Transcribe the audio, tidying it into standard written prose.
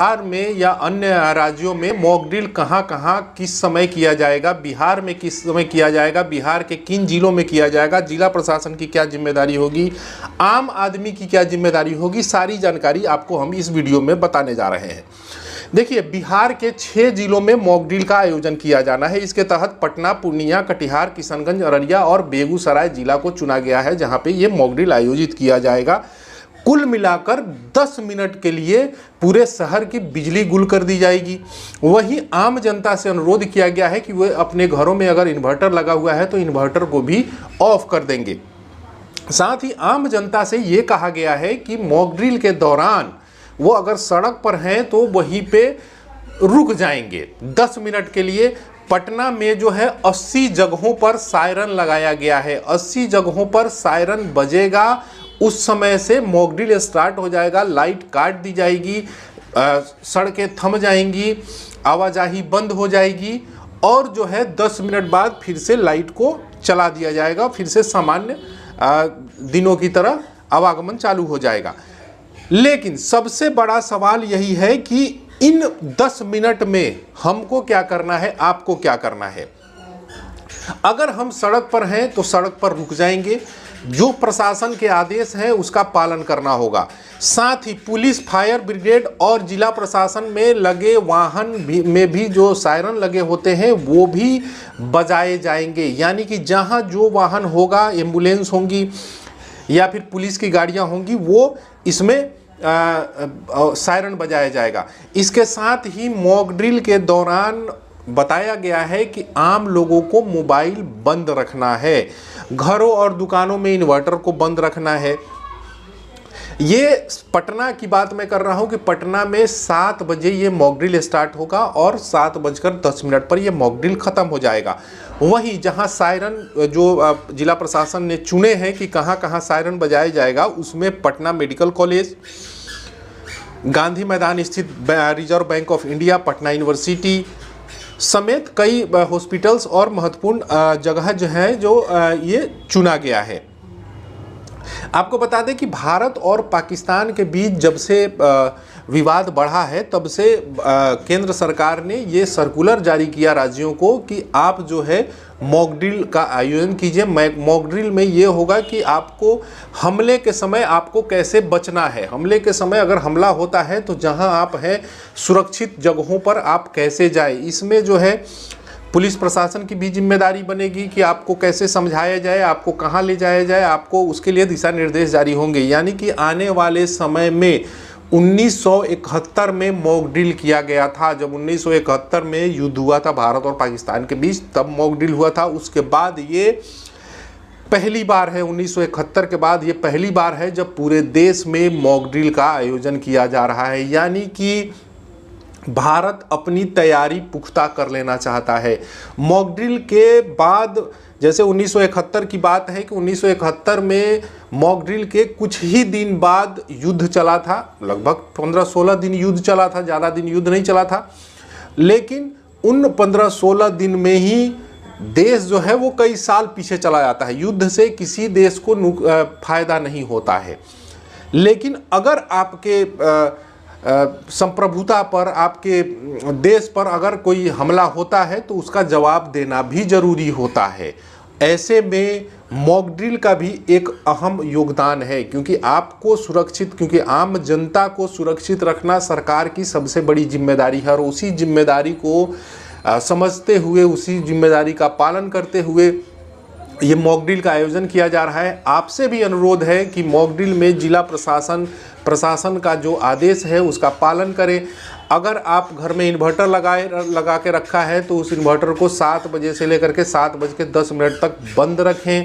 बिहार में या अन्य राज्यों में मॉक ड्रिल कहाँ कहाँ किस समय किया जाएगा, बिहार में किस समय किया जाएगा, बिहार के किन जिलों में किया जाएगा, जिला प्रशासन की क्या जिम्मेदारी होगी, आम आदमी की क्या जिम्मेदारी होगी, सारी जानकारी आपको हम इस वीडियो में बताने जा रहे हैं। देखिए, बिहार के 6 जिलों में मॉक ड्रिल का आयोजन किया जाना है। इसके तहत पटना, पूर्णिया, कटिहार, किशनगंज, अररिया और बेगूसराय जिला को चुना गया है, जहां पे ये मॉक ड्रिल आयोजित किया जाएगा। कुल मिलाकर 10 मिनट के लिए पूरे शहर की बिजली गुल कर दी जाएगी। वहीं आम जनता से अनुरोध किया गया है कि वे अपने घरों में अगर इन्वर्टर लगा हुआ है तो इन्वर्टर को भी ऑफ कर देंगे। साथ ही आम जनता से ये कहा गया है कि मॉक ड्रिल के दौरान वो अगर सड़क पर हैं तो वहीं पे रुक जाएंगे 10 मिनट के लिए। पटना में जो है 80 जगहों पर सायरन लगाया गया है, 80 जगहों पर सायरन बजेगा। उस समय से मॉक ड्रिल स्टार्ट हो जाएगा, लाइट काट दी जाएगी, सड़कें थम जाएंगी, आवाजाही बंद हो जाएगी और जो है 10 मिनट बाद फिर से लाइट को चला दिया जाएगा, फिर से सामान्य दिनों की तरह आवागमन चालू हो जाएगा। लेकिन सबसे बड़ा सवाल यही है कि इन 10 मिनट में हमको क्या करना है, आपको क्या करना है। अगर हम सड़क पर हैं तो सड़क पर रुक जाएंगे, जो प्रशासन के आदेश हैं उसका पालन करना होगा। साथ ही पुलिस, फायर ब्रिगेड और जिला प्रशासन में लगे वाहन में भी जो सायरन लगे होते हैं वो भी बजाए जाएंगे। यानी कि जहां जो वाहन होगा, एम्बुलेंस होंगी या फिर पुलिस की गाड़ियां होंगी, वो इसमें सायरन बजाया जाएगा। इसके साथ ही मॉक ड्रिल के दौरान बताया गया है कि आम लोगों को मोबाइल बंद रखना है, घरों और दुकानों में इन्वर्टर को बंद रखना है। ये पटना की बात मैं कर रहा हूं कि पटना में 7 बजे ये मॉक ड्रिल स्टार्ट होगा और 7:10 पर ये मॉक ड्रिल खत्म हो जाएगा। वहीं जहां सायरन जो जिला प्रशासन ने चुने हैं कि कहां कहां सायरन बजाया जाएगा, उसमें पटना मेडिकल कॉलेज, गांधी मैदान स्थित reserve bank of India, Patna university समेत कई हॉस्पिटल्स और महत्वपूर्ण जगह जो है जो ये चुना गया है। आपको बता दें कि भारत और पाकिस्तान के बीच जब से विवाद बढ़ा है तब से केंद्र सरकार ने ये सर्कुलर जारी किया राज्यों को कि आप जो है मॉक ड्रिल का आयोजन कीजिए। मॉक ड्रिल में ये होगा कि आपको हमले के समय आपको कैसे बचना है, हमले के समय अगर हमला होता है तो जहां आप हैं सुरक्षित जगहों पर आप कैसे जाए। इसमें जो है पुलिस प्रशासन की भी जिम्मेदारी बनेगी कि आपको कैसे समझाया जाए, आपको कहां ले जाया जाए, आपको उसके लिए दिशा निर्देश जारी होंगे। यानी कि आने वाले समय में 1971 में मॉक ड्रिल किया गया था। जब 1971 में युद्ध हुआ था भारत और पाकिस्तान के बीच, तब मॉक ड्रिल हुआ था। उसके बाद ये पहली बार है, 1971 के बाद ये पहली बार है जब पूरे देश में मॉक ड्रिल का आयोजन किया जा रहा है। यानी कि भारत अपनी तैयारी पुख्ता कर लेना चाहता है। मॉक ड्रिल के बाद जैसे 1971 की बात है कि 1971 में मॉक ड्रिल के कुछ ही दिन बाद युद्ध चला था, लगभग 15-16 दिन युद्ध चला था, ज़्यादा दिन युद्ध नहीं चला था। लेकिन उन 15-16 दिन में ही देश जो है वो कई साल पीछे चला जाता है। युद्ध से किसी देश को फायदा नहीं होता है। लेकिन अगर आपके संप्रभुता पर, आपके देश पर अगर कोई हमला होता है तो उसका जवाब देना भी जरूरी होता है। ऐसे में मॉक ड्रिल का भी एक अहम योगदान है, क्योंकि आपको सुरक्षित, क्योंकि आम जनता को सुरक्षित रखना सरकार की सबसे बड़ी जिम्मेदारी है। और उसी जिम्मेदारी को समझते हुए, उसी जिम्मेदारी का पालन करते हुए ये मॉक ड्रिल का आयोजन किया जा रहा है। आपसे भी अनुरोध है कि मॉक ड्रिल में जिला प्रशासन का जो आदेश है उसका पालन करें। अगर आप घर में इन्वर्टर लगा के रखा है तो उस इन्वर्टर को 7 बजे से लेकर के 7:10 तक बंद रखें।